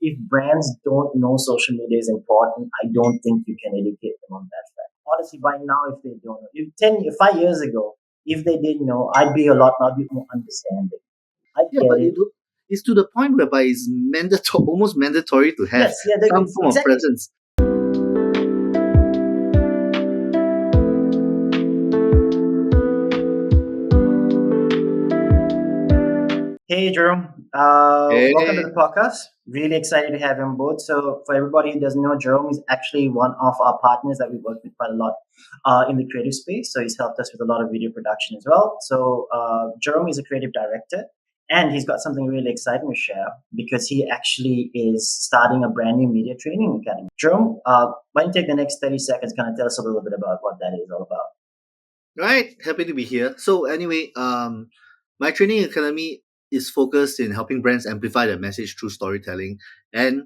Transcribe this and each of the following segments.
if brands don't know social media is important, I don't think you can educate them on that fact. Honestly, by now, if they don't know, if 5 years ago, if they didn't know, I'd be a lot more understanding. I Yeah, get but it. it's to the point whereby it's mandatory, almost mandatory to have Yes, yeah, some it's form of exactly. presence. Hey, Jerome. Welcome to Hey, the podcast. Really excited to have you on board. So, for everybody who doesn't know, Jerome is actually one of our partners that we work with quite a lot in the creative space. So, he's helped us with a lot of video production as well. So, Jerome is a creative director and he's got something really exciting to share because he actually is starting a brand new media training academy. Jerome, why don't you take the next 30 seconds, kind of tell us a little bit about what that is all about? right, happy to be here. So anyway, my training academy is focused in helping brands amplify their message through storytelling and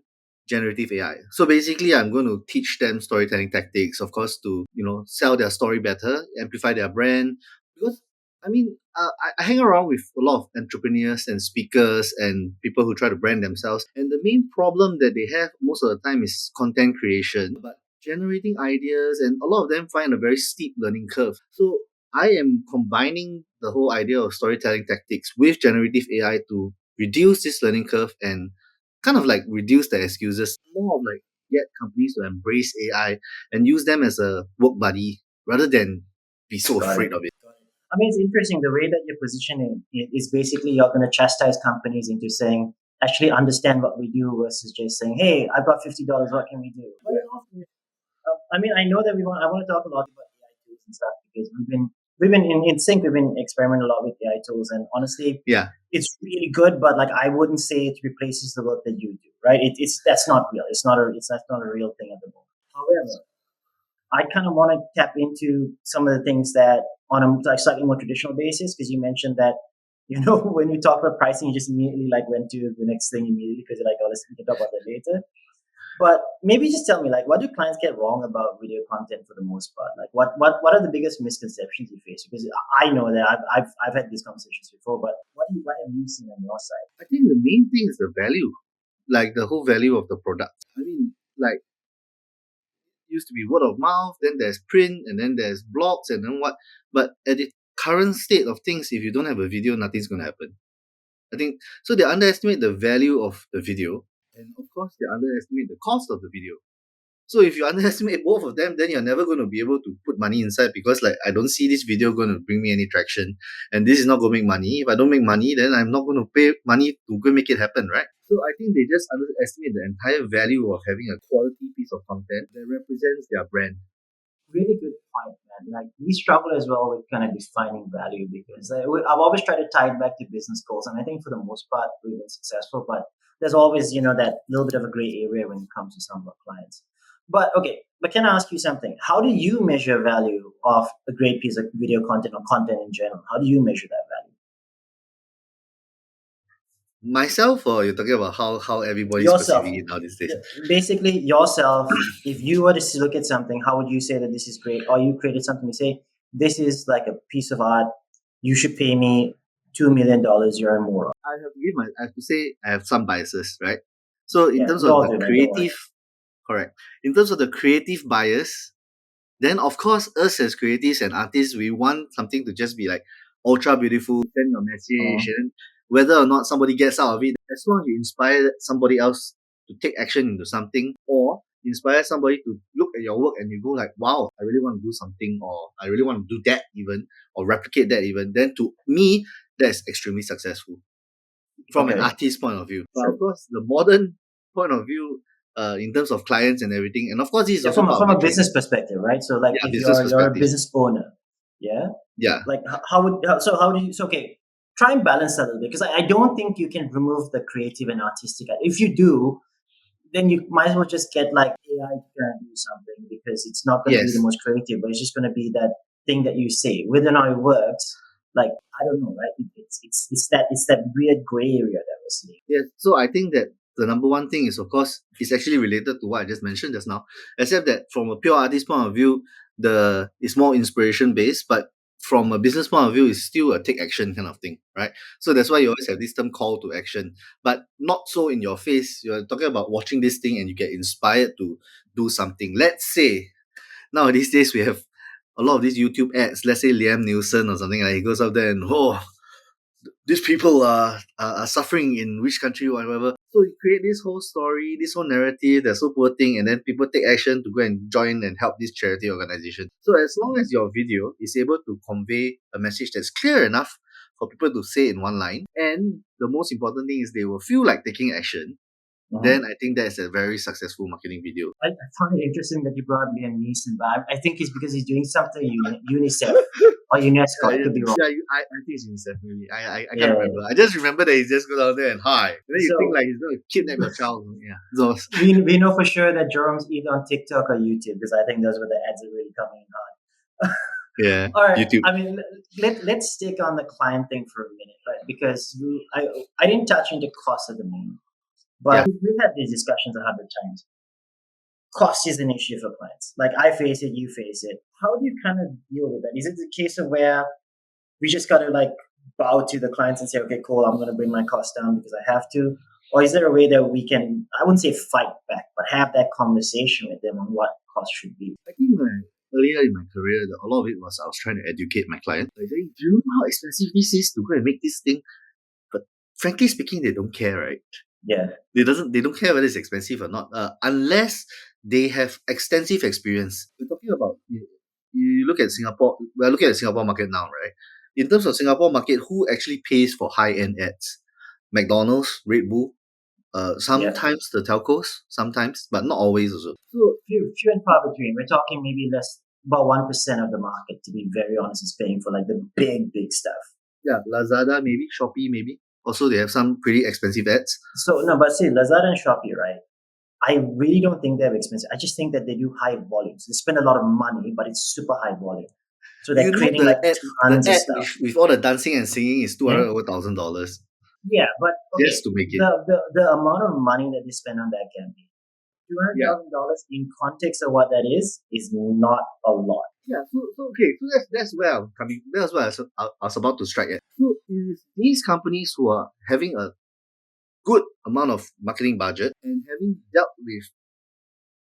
generative AI. So basically, I'm going to teach them storytelling tactics, of course, to sell their story better, amplify their brand. Because I hang around with a lot of entrepreneurs and speakers and people who try to brand themselves, and the main problem that they have most of the time is content creation. But generating ideas, and a lot of them find a very steep learning curve. So I am combining the whole idea of storytelling tactics with generative AI to reduce this learning curve and kind of like reduce the excuses, more of like get companies to embrace AI and use them as a work buddy rather than be so Got it. afraid of it. I mean, it's interesting the way that you're positioning it is basically you're going to chastise companies into saying, actually understand what we do versus just saying, hey, I've got $50. What can we do? I mean, I know that I want to talk a lot about AI tools and stuff because we've been in sync. We've been experimenting a lot with AI tools, and honestly, Yeah. it's really good. But like, I wouldn't say it replaces the work that you do, right? It's that's not real. That's not a real thing at the moment. However, I kind of want to tap into some of the things that on a like slightly more traditional basis because you mentioned that when you talk about pricing, you just immediately like went to the next thing immediately because you're like, oh, let's we can talk about that later. But maybe just tell me, like, what do clients get wrong about video content for the most part? Like, what are the biggest misconceptions you face? Because I know that I've had these conversations before, but what have you seen on your side? I think the main thing is the value, like the whole value of the product. Like used to be word of mouth, then there's print, and then there's blogs, and then what. But at the current state of things, if you don't have a video, nothing's going to happen. I think so. They underestimate the value of the video, and of course, they underestimate the cost of the video. So if you underestimate both of them, then you're never going to be able to put money inside because, like, I don't see this video going to bring me any traction, and this is not going to make money. If I don't make money, then I'm not going to pay money to go make it happen, right? So I think they just underestimate the entire value of having a quality piece of content that represents their brand. Really good point, man. Like we struggle as well with kind of defining value because I've always tried to tie it back to business goals, and I think for the most part we've been successful. But there's always that little bit of a gray area when it comes to some of our clients. But okay, but can I ask you something? How do you measure value of a great piece of video content or content in general? How do you measure that value? Myself, or you're talking about how everybody's Yourself. perceiving it now these days? Basically yourself. If you were to look at something, how would you say that this is great? Or you created something, you say this is like a piece of art, you should pay me $2 million, you're a moron. I have to say I have some biases, right? So in Yeah, terms we of all the do, man, don't worry. creative, correct. In terms of the creative bias, then of course us as creatives and artists, we want something to just be like ultra beautiful, send your message, Mm. and whether or not somebody gets out of it, as long as you inspire somebody else to take action into something, or inspire somebody to look at your work and you go like, wow, I really want to do something, or I really want to do that even, or replicate that even, then to me, that's extremely successful from an Okay. artist point of view. But of True. course, the modern point of view, in terms of clients and everything, and of course, this is Yeah, also part of from my a training. business perspective, right? So like Yeah, if business you're a perspective. business owner, yeah, Yeah. like how do you so okay, try and balance that a little bit because I don't think you can remove the creative and artistic. If you do, then you might as well just get like AI to kind of do something because it's not going to be the Yes. most creative, but it's just going to be that thing that you say. Whether or not it works, like I don't know, right? It's that weird gray area that we're seeing. Yes. So I think that the number one thing is, of course, is actually related to what I just mentioned just now. Except that from a pure artist point of view, the it's more inspiration based. But from a business point of view is still a take action kind of thing, right? So that's why you always have this term call to action, but not so in your face. You're talking about watching this thing and you get inspired to do something. Let's say now these days we have a lot of these YouTube ads. Let's say Liam Nielsen or something like he goes up there and these people are suffering in which country or whatever. So you create this whole story, this whole narrative, that's so poor thing, and then people take action to go and join and help this charity organization. So as long as your video is able to convey a message that's clear enough for people to say in one line, and the most important thing is they will feel like taking action, then I think that's a very successful marketing video. I found it interesting that you brought Liam Neeson, but I think it's because he's doing something UNICEF or UNESCO. I could be wrong. I think it's UNICEF maybe. I Yeah, can't remember. I just remember that he just go down there and hi. And then you So- think like he's going to kidnap your child. Yeah. So we know for sure that Jerome's either on TikTok or YouTube because I think those were the ads that really coming in hard. yeah. All right. YouTube. I mean, let's stick on the client thing for a minute, right? Because I didn't touch into cost at the moment, but we've had these discussions 100 times. Cost is an issue for clients. Like I face it, you face it. How do you kind of deal with that? Is it the case of where we just got to like bow to the clients and say, okay, cool, I'm going to bring my costs down because I have to? Or is there a way that we can, I wouldn't say fight back, but have that conversation with them on what cost should be? I think earlier in my career, a lot of it was I was trying to educate my client. Like, do you know how expensive this is to go and make this thing? But frankly speaking, they don't care, right? Yeah. They don't care whether it's expensive or not, unless they have extensive experience. We're talking about you look at Singapore. We're looking at the Singapore market now, right? In terms of Singapore market, who actually pays for high end ads? McDonald's, Red Bull, sometimes the telcos, sometimes, but not always also. So few and far between. We're talking maybe less, about 1% of the market, to be very honest, is paying for like the big stuff. Yeah, Lazada maybe, Shopee maybe. Also, they have some pretty expensive ads. So no, but see, Lazada and Shopee, right? I really don't think they're expensive. I just think that they do high volumes. They spend a lot of money, but it's super high volume. So they're creating like tons of stuff. With all the dancing and singing is $200,000. Yeah, but okay, just to make it. The amount of money that they spend on that campaign, $200,000 in context of what that is not a lot. Yeah, so that's where I'm coming. That's where I was about to strike at. So is these companies who are having a good amount of marketing budget and having dealt with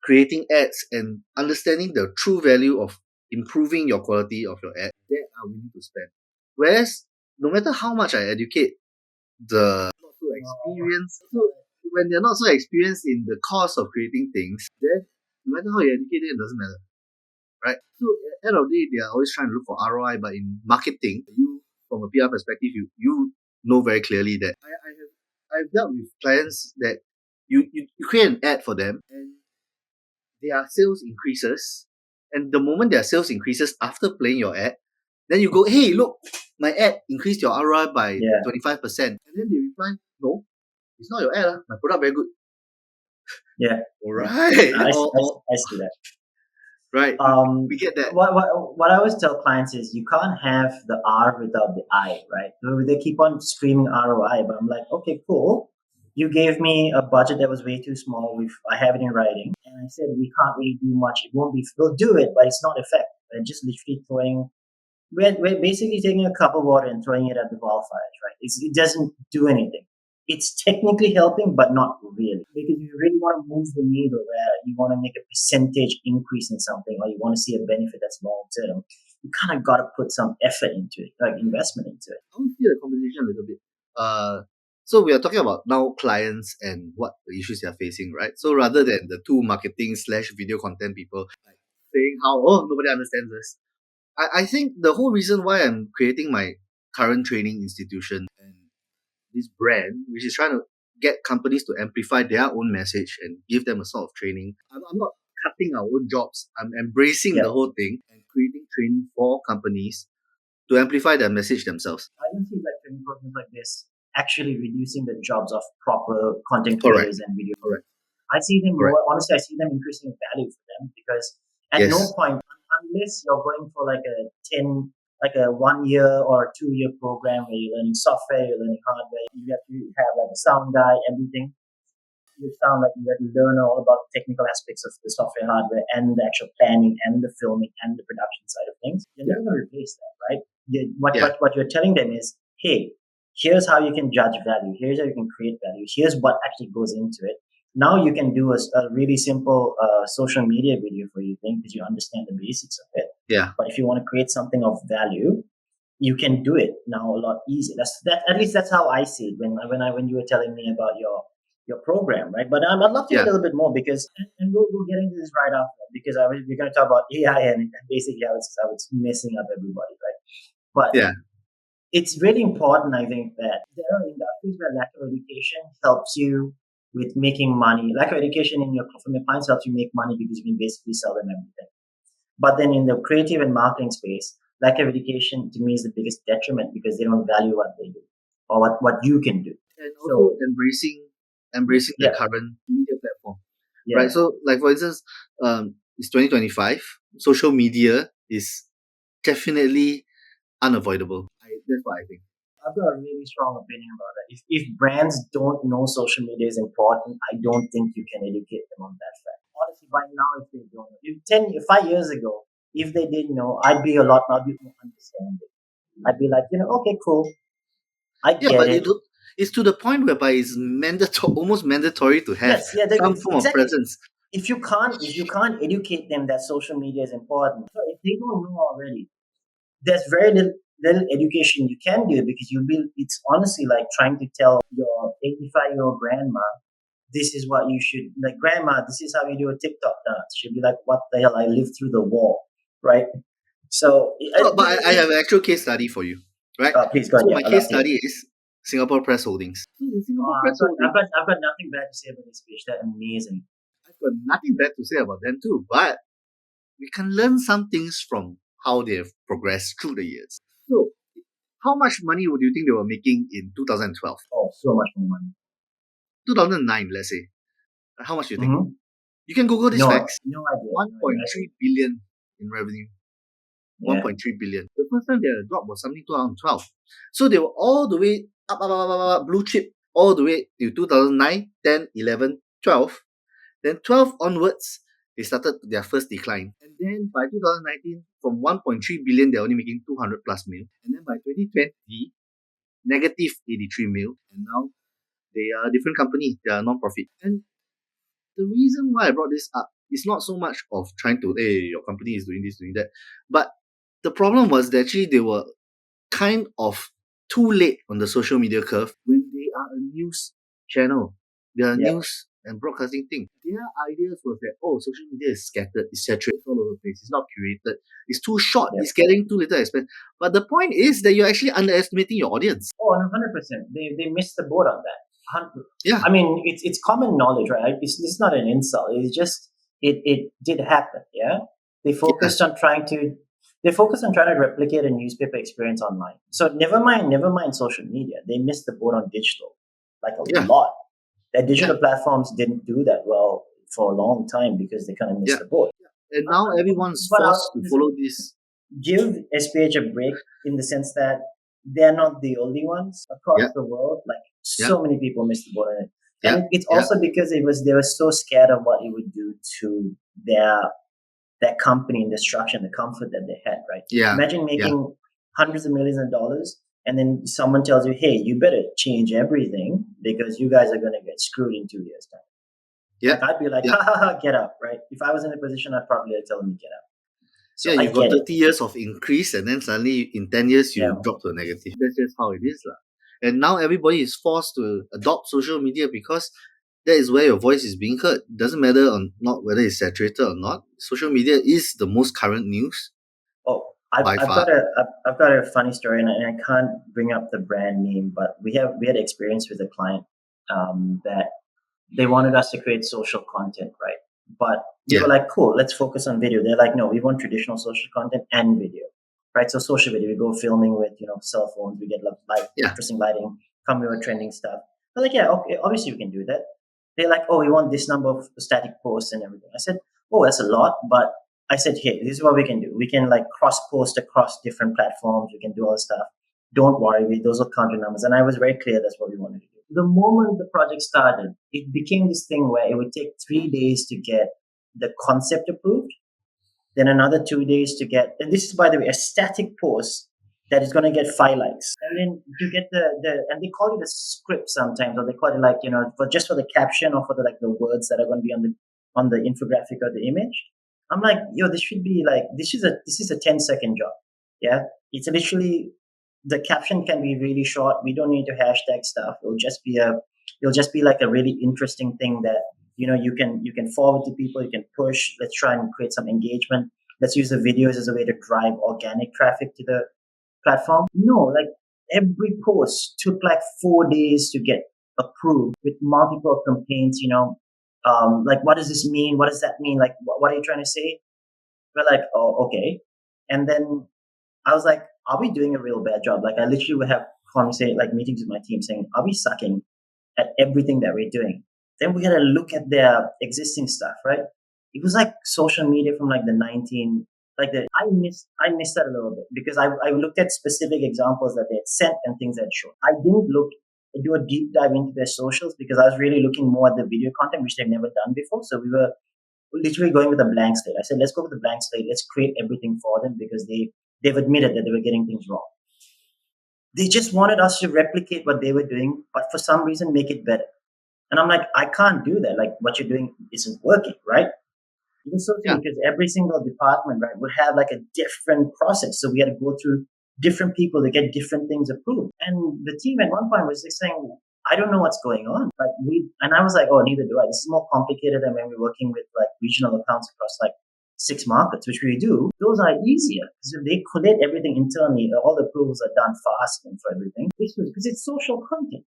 creating ads and understanding the true value of improving your quality of your ad, they are willing to spend. Whereas no matter how much I educate the not so experienced, so when they're not so experienced in the cost of creating things, then no matter how you educate it doesn't matter. Right? So at the end of the day, they are always trying to look for ROI, but in marketing, you from a PR perspective, you know very clearly that I've dealt with clients that you create an ad for them and their sales increases, and the moment their sales increases after playing your ad, then you go, hey, look, my ad increased your ROI by 25%. And then they reply, no, it's not your ad, my product very good. Yeah. All right. I see that. Right. We get that. What I always tell clients is you can't have the R without the I, right? They keep on screaming ROI, but I'm like, okay, cool. You gave me a budget that was way too small. I have it in writing, and I said we can't really do much. It won't be. We'll do it, but it's not effective. We're just literally throwing. We're basically taking a cup of water and throwing it at the wildfires, right? It doesn't do anything. It's technically helping, but not really. Because you really want to move the needle where you want to make a percentage increase in something or you want to see a benefit that's long term, you kind of got to put some effort into it, like investment into it. I want to hear the conversation a little bit. So we are talking about now clients and what the issues they are facing, right? So rather than the two marketing / video content people like saying how, nobody understands this. I think the whole reason why I'm creating my current training institution and this brand, which is trying to get companies to amplify their own message and give them a sort of training. I'm not cutting our own jobs. I'm embracing the whole thing and creating training for companies to amplify their message themselves. I don't see like training programs like this actually reducing the jobs of proper content creators and video. Correct. I see them honestly, I see them increasing value for them because at no point, unless you're going for like a 1 year or 2 year program where you're learning software, you're learning hardware, you have to have like a sound guy, everything. you sound like you had to learn all about the technical aspects of the software, hardware, and the actual planning and the filming and the production side of things. You're never going to replace that, right? What you're telling them is, hey, here's how you can judge value. Here's how you can create value. Here's what actually goes into it. Now you can do a really simple social media video for you because you understand the basics of it. Yeah. But if you want to create something of value, you can do it now a lot easier. At least that's how I see it when you were telling me about your program, right? But I'd love to hear a little bit more because, and we'll get into this right after because we're going to talk about AI and basically how it's messing up everybody, right? But it's really important, I think, that there are industries where lack of education helps you with making money. Lack of education from your clients helps you make money because you can basically sell them everything. But then in the creative and marketing space, lack of education to me is the biggest detriment because they don't value what they do or what you can do. And also embracing the current media platform. Right. So like for instance, it's 2025. Social media is definitely unavoidable. That's what I think. I've got a really strong opinion about that. If brands don't know social media is important, I don't think you can educate them on that fact. Honestly, right now, if they don't know, 5 years ago, if they didn't know, I'd be more understanding. I'd be like, okay, cool. I get it. It's to the point whereby it's almost mandatory to have some form of presence. If you can't educate them that social media is important, so if they don't know already, there's very little education you can do because it's honestly like trying to tell your 85-year-old grandma, this is what you should, like, grandma, this is how you do a TikTok dance. She'll be like, what the hell? I lived through the war, right? So, but I have an actual case study for you, right? Please go ahead. So my case study is Singapore Press Holdings. I've got nothing bad to say about this speech. They're amazing. I've got nothing bad to say about them too, but we can learn some things from how they have progressed through the years. So, how much money would you think they were making in 2012? Oh, so much more money. 2009, let's say. How much do you think? Mm-hmm. You can Google these facts. No idea. 1.3 billion in revenue. 1.3 billion. The first time they had a drop was something 2012. So they were all the way up, blue chip, all the way to 2009, 10, 11, 12. Then 12 onwards, they started their first decline. And then by 2019, from 1.3 billion, they're only making 200 plus mil. And then by 2020, negative 83 mil. And now they are a different company. They are a non-profit. And the reason why I brought this up is not so much of trying to, hey, your company is doing this, doing that. But the problem was that actually they were kind of too late on the social media curve when they are a news channel. They are news and broadcasting thing. Their ideas was that, social media is scattered, it's saturated all over the place, it's not curated, it's too short, it's getting too little expense. But the point is that you're actually underestimating your audience. Oh, 100%. They missed the boat on that. Yeah. I mean, it's common knowledge, right? It's not an insult. It's just, it did happen, yeah? They focused on trying to replicate a newspaper experience online. So never mind social media. They missed the boat on digital, like a lot. Their digital platforms didn't do that well for a long time because they kind of missed the boat. And now everyone's forced to follow this. Give SPH a break in the sense that they're not the only ones across the world. Like so many people missed the boat on it. And it's also because they were so scared of what it would do to their company and the structure and the comfort that they had, right? Yeah. Imagine making hundreds of millions of dollars and then someone tells you, hey, you better change everything because you guys are going to get screwed in 2 years' time. Yeah. Like, I'd be like, get up, right? If I was in a position, I'd probably tell them to get up. So you've got 30 years of increase and then suddenly in 10 years, you drop to a negative. That's just how it is. And now everybody is forced to adopt social media because that is where your voice is being heard. It doesn't matter not whether it's saturated or not. Social media is the most current news. Oh, I've got a funny story, and I can't bring up the brand name, but we had experience with a client that they wanted us to create social content, right? But they were like, cool, let's focus on video. They're like, no, we want traditional social content and video, right? So social video, we go filming with cell phones, we get interesting lighting, come with trending stuff. They're like, yeah, okay, obviously we can do that. They're like, oh, we want this number of static posts and everything. I said, oh, that's a lot, but I said, hey, this is what we can do. We can cross-post across different platforms. We can do all this stuff. Don't worry, those will count your numbers. And I was very clear that's what we wanted to do. the moment the project started, it became this thing where it would take 3 days to get the concept approved, then another 2 days to get, and this is, by the way, a static post that is going to get 5 likes. And then to get and they call it a script sometimes, or they call it like, for just for the caption or for the, like the words that are going to be on the infographic or the image. I'm like, yo, this should be like, this is a 10-second job. Yeah. It's literally, the caption can be really short. We don't need to hashtag stuff. It'll just be like a really interesting thing that, you can forward to people, you can push. Let's try and create some engagement. Let's use the videos as a way to drive organic traffic to the platform. No, like every post took like 4 days to get approved with multiple complaints, like, what does this mean? What does that mean? Like, what are you trying to say? We're like, oh, okay. And then I was like, are we doing a real bad job? Like, I literally would have conversation, like meetings with my team saying, are we sucking at everything that we're doing? Then we got to look at their existing stuff, right? It was like social media from like the 19, like I missed that a little bit because I looked at specific examples that they had sent and things that showed. I didn't do a deep dive into their socials because I was really looking more at the video content, which they've never done before. So we were literally going with a blank slate. I said, let's go with a blank slate. Let's create everything for them because they've admitted that they were getting things wrong. They just wanted us to replicate what they were doing, but for some reason make it better. And I'm like, I can't do that. Like, what you're doing isn't working, right? It was so Yeah. silly because every single department, right, would have like a different process. So we had to go through different people to get different things approved. And the team at one point was just saying, I don't know what's going on. And I was like, oh, neither do I. This is more complicated than when we're working with like regional accounts across like 6 markets, which we do. Those are easier because if they collate everything internally, all the approvals are done fast and for everything. This was because it's social content.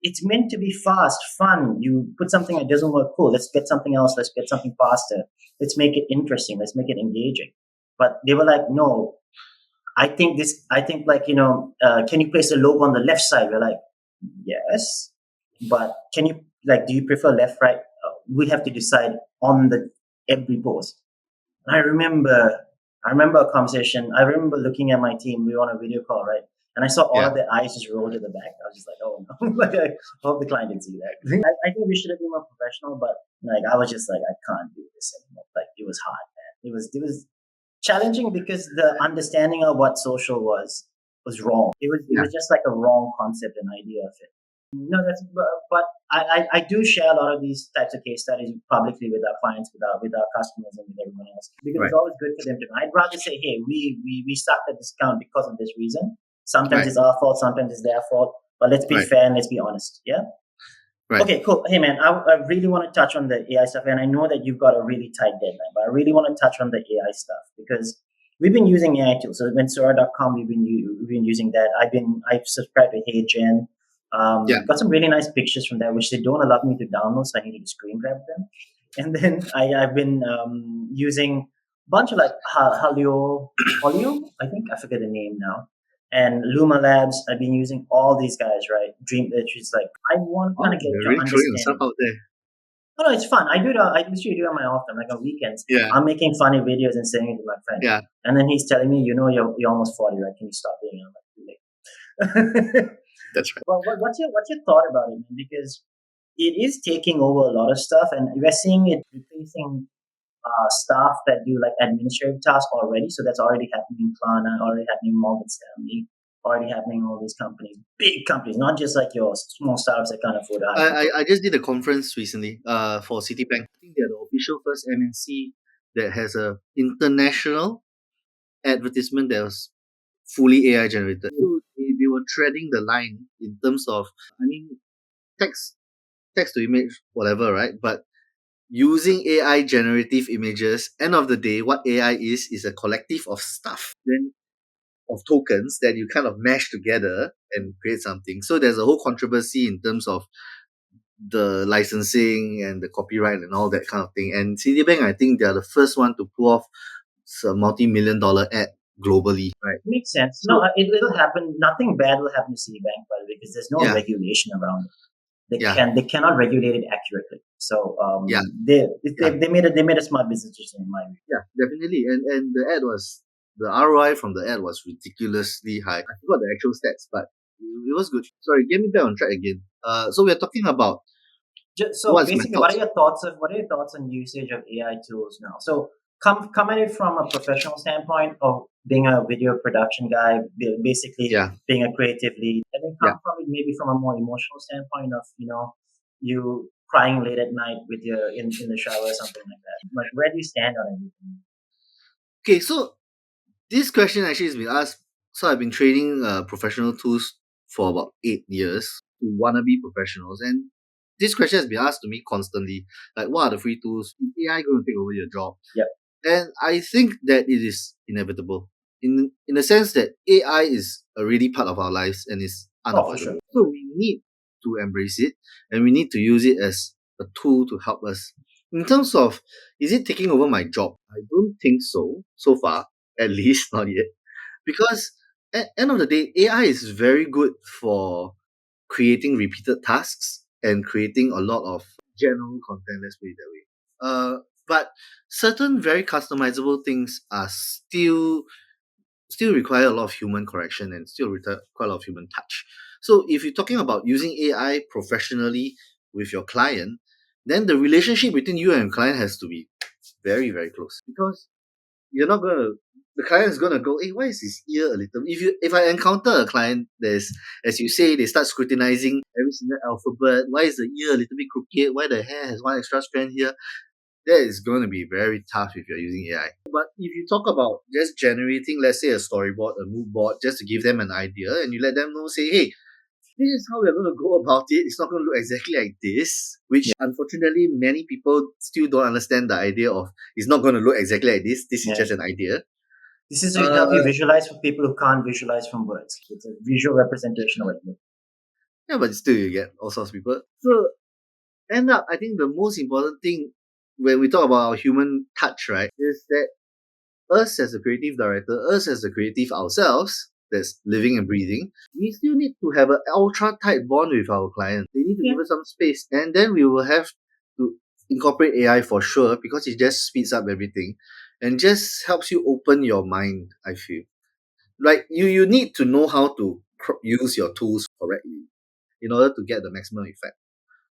It's meant to be fast, fun. You put something that doesn't work, cool. Let's get something else. Let's get something faster. Let's make it interesting. Let's make it engaging. But they were like, no, I think like, can you place the logo on the left side? We're like, yes, but can you, like, do you prefer left, right? We have to decide on every post. And I remember a conversation. I remember looking at my team. We were on a video call, right? And I saw all Yeah. of their eyes just roll to the back. I was just like, oh no. Like, I hope the client didn't see that. I think we should have been more professional, but like, I was just like, I can't do this anymore. Like, it was hard, man. It was challenging because the understanding of what social was wrong. It was just like a wrong concept and idea of it. No, but I do share a lot of these types of case studies publicly with our clients, with our customers, and with everyone else because Right. it's always good for them to know. I'd rather say, hey, we sucked at discount because of this reason. Sometimes Right. it's our fault, sometimes it's their fault. But let's be Right. fair and let's be honest. Yeah. Right. Okay, cool. Hey, man, I really want to touch on the AI stuff, and I know that you've got a really tight deadline, but I really want to touch on the AI stuff because we've been using AI tools. So when Sora.com, we've been using that. I've subscribed to HeyGen. Yeah. Got some really nice pictures from there, which they don't allow me to download, so I need to screen grab them. And then I've been using a bunch of like Halio, I think I forget the name now, and Luma Labs. I've been using all these guys, right? Which is like, I want to kind of get You're your really throwing yourself understanding. out there. Oh no, it's fun. I do it. I literally do it on my off time, like on weekends. Yeah. I'm making funny videos and sending it to my friend. Yeah. And then he's telling me, you're almost 40, right? Can you stop doing it? I'm like, too late. That's right. Well, what's your thought about it, man? Because it is taking over a lot of stuff, and we're seeing it replacing staff that do like administrative tasks already. So that's already happening in Klarna, already happening in Morgan Stanley, already happening in all these companies, big companies, not just like your small startups that can't afford to hire people. I just did a conference recently for Citibank. I think they're the official first MNC that has a international advertisement that was fully AI generated. So they were treading the line in terms of, I mean, text to image, whatever, right? But using AI generative images, end of the day, what AI is a collective of stuff, then of tokens that you kind of mash together and create something. So there's a whole controversy in terms of the licensing and the copyright and all that kind of thing. And Citibank, I think they are the first one to pull off a multi-million-dollar ad globally, right? Makes sense. So- No, it'll happen. Nothing bad will happen to Citibank, by the way, because there's no Yeah. regulation around it. Yeah. They cannot regulate it accurately. So Yeah. they made a smart business decision in my view. Yeah, definitely. And the ROI from the ad was ridiculously high. I forgot the actual stats, but it was good. Sorry, get me back on track again. So we're talking about So what's my basically, thoughts. what are your thoughts on usage of AI tools now? So come at it from a professional standpoint of being a video production guy, basically Yeah, being a creative lead, and then yeah. come from it maybe from a more emotional standpoint of you crying late at night with your in the shower or something like that. Like where do you stand on everything? Okay, so this question actually has been asked. So I've been training professional tools for about 8 years to wannabe professionals, and this question has been asked to me constantly. Like, what are the free tools? Is AI going to take over your job? Yep. And I think that it is inevitable in the sense that AI is already part of our lives and is Oh, for sure. unavoidable. So we need to embrace it and we need to use it as a tool to help us. In terms of, is it taking over my job? I don't think so, so far, at least not yet. Because at end of the day, AI is very good for creating repeated tasks and creating a lot of general content, let's put it that way. But certain very customizable things are still require a lot of human correction and still require quite a lot of human touch. So if you're talking about using AI professionally with your client, then the relationship between you and your client has to be very, very close. Because you're not gonna the client is gonna go, hey, why is his ear a little if I encounter a client there's as you say, they start scrutinizing every single alphabet, why is the ear a little bit crooked, why the hair has one extra strand here, that is going to be very tough if you're using AI. But if you talk about just generating, let's say, a storyboard, a mood board, just to give them an idea, and you let them know, say, hey, this is how we're going to go about it. It's not going to look exactly like this, which unfortunately many people still don't understand the idea of it's not going to look exactly like this. This is Yeah. just an idea. This is to help you Uh, visualize for people who can't visualize from words. It's a visual representation of it. yeah, but still you get all sorts of people. So end up, I think the most important thing when we talk about our human touch, right, is that us as a creative director, us as a creative ourselves, that's living and breathing, we still need to have an ultra tight bond with our client. They need to give us some space, and then we will have to incorporate AI for sure because it just speeds up everything and just helps you open your mind. I feel like you need to know how to use your tools correctly in order to get the maximum effect.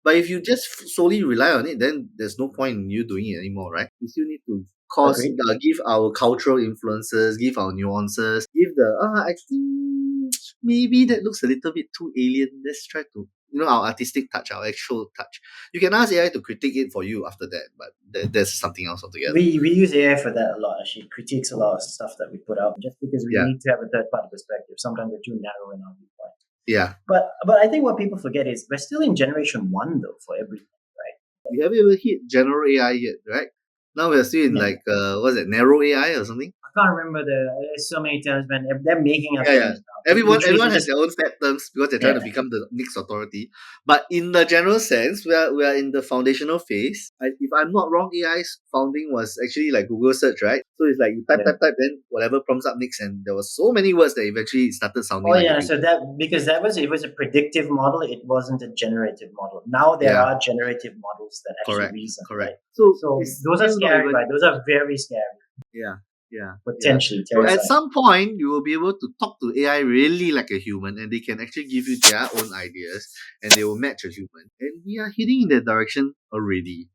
But if you just solely rely on it, then there's no point in you doing it anymore, right? We still need to Agreed. give our cultural influences, give our nuances, give the I think maybe that looks a little bit too alien. Let's try to our artistic touch, our actual touch. You can ask AI to critique it for you after that, but that's something else altogether. We use AI for that a lot. Actually, it critiques a lot of stuff that we put out just because we Yeah, need to have a third party perspective. Sometimes we're too narrow in our viewpoint. yeah. But I think what people forget is we're still in generation one though for everything, right? We haven't even hit general AI yet, right? Now we're still in Yeah. like what's it, narrow AI or something? I can't remember there's so many terms, man. They're making up Yeah, yeah. terms now. Which we Everyone can has just their own set terms because they're trying yeah. to become the next authority. But in the general sense, we are in the foundational phase. If I'm not wrong, AI's founding was actually like Google search, right? So it's like you type, Yeah. type, type, then whatever prompts up next, and there was so many words that eventually it started sounding Oh like a yeah, human. so that because that was it was a predictive model, it wasn't a generative model. Now there Yeah, are generative models that actually correct, reason, correct. right? So So it's those are still not scary, even right? Those are very scary, yeah, yeah, yeah. potentially So at terrifying. some point, you will be able to talk to AI really like a human, and they can actually give you their own ideas, and they will match a human. And we are heading in that direction already.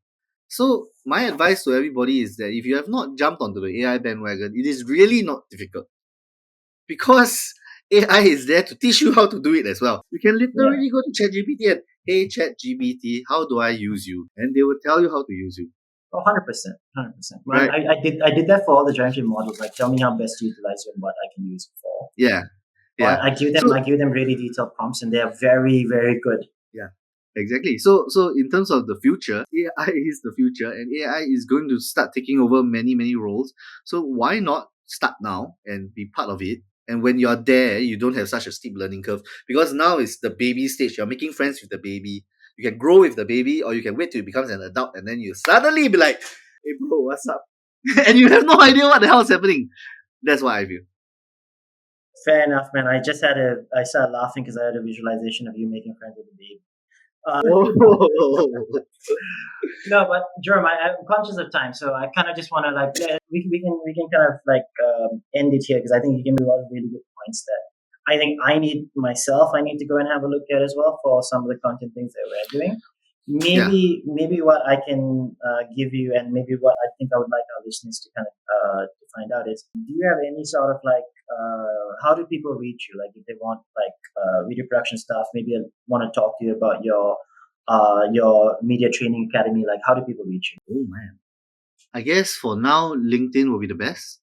So my advice to everybody is that if you have not jumped onto the AI bandwagon, it is really not difficult because AI is there to teach you how to do it as well. You can Yeah. literally go to ChatGPT and hey ChatGPT, how do I use you? And they will tell you how to use you. Oh, 100%. 100%. Right? I did that for all the generative models. Like tell me how best to utilize you and what I can use it for. Yeah. Yeah. So I give them really detailed prompts and they are very, very good. yeah. Exactly. So in terms of the future, AI is the future and AI is going to start taking over many, many roles. So why not start now and be part of it? And when you're there, you don't have such a steep learning curve because now it's the baby stage. You're making friends with the baby. You can grow with the baby, or you can wait till it becomes an adult and then you suddenly be like, hey bro, what's up? And you have no idea what the hell is happening. That's what I feel. Fair enough, man. I started laughing because I had a visualization of you making friends with the baby. Oh. No, but Jerome, I'm conscious of time, so I kind of just want to we can kind of end it here because I think you gave me a lot of really good points there. I think I need to go and have a look at as well for some of the content things that we're doing. Yeah. Maybe what I can give you, and maybe what I think I would like our listeners to kind of to find out is, do you have any sort of like, how do people reach you? Like if they want like video production stuff, maybe want to talk to you about your media training academy. Like how do people reach you? Oh man. I guess for now, LinkedIn will be the best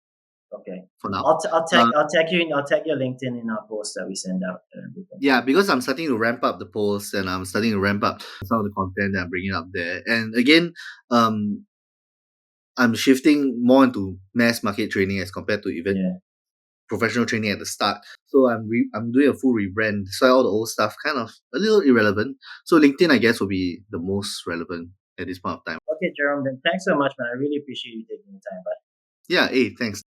Okay. for now. I'll tag your LinkedIn in our post that we send out and everything. Yeah, because I'm starting to ramp up the posts and I'm starting to ramp up some of the content that I'm bringing up there. And again, um, I'm shifting more into mass market training as compared to even Yeah. professional training at the start. So I'm doing a full rebrand. So all the old stuff kind of a little irrelevant. So LinkedIn, I guess, will be the most relevant at this point of time. Okay, Jerome. Then thanks so much, man. I really appreciate you taking the time. Bye. Yeah, hey, thanks.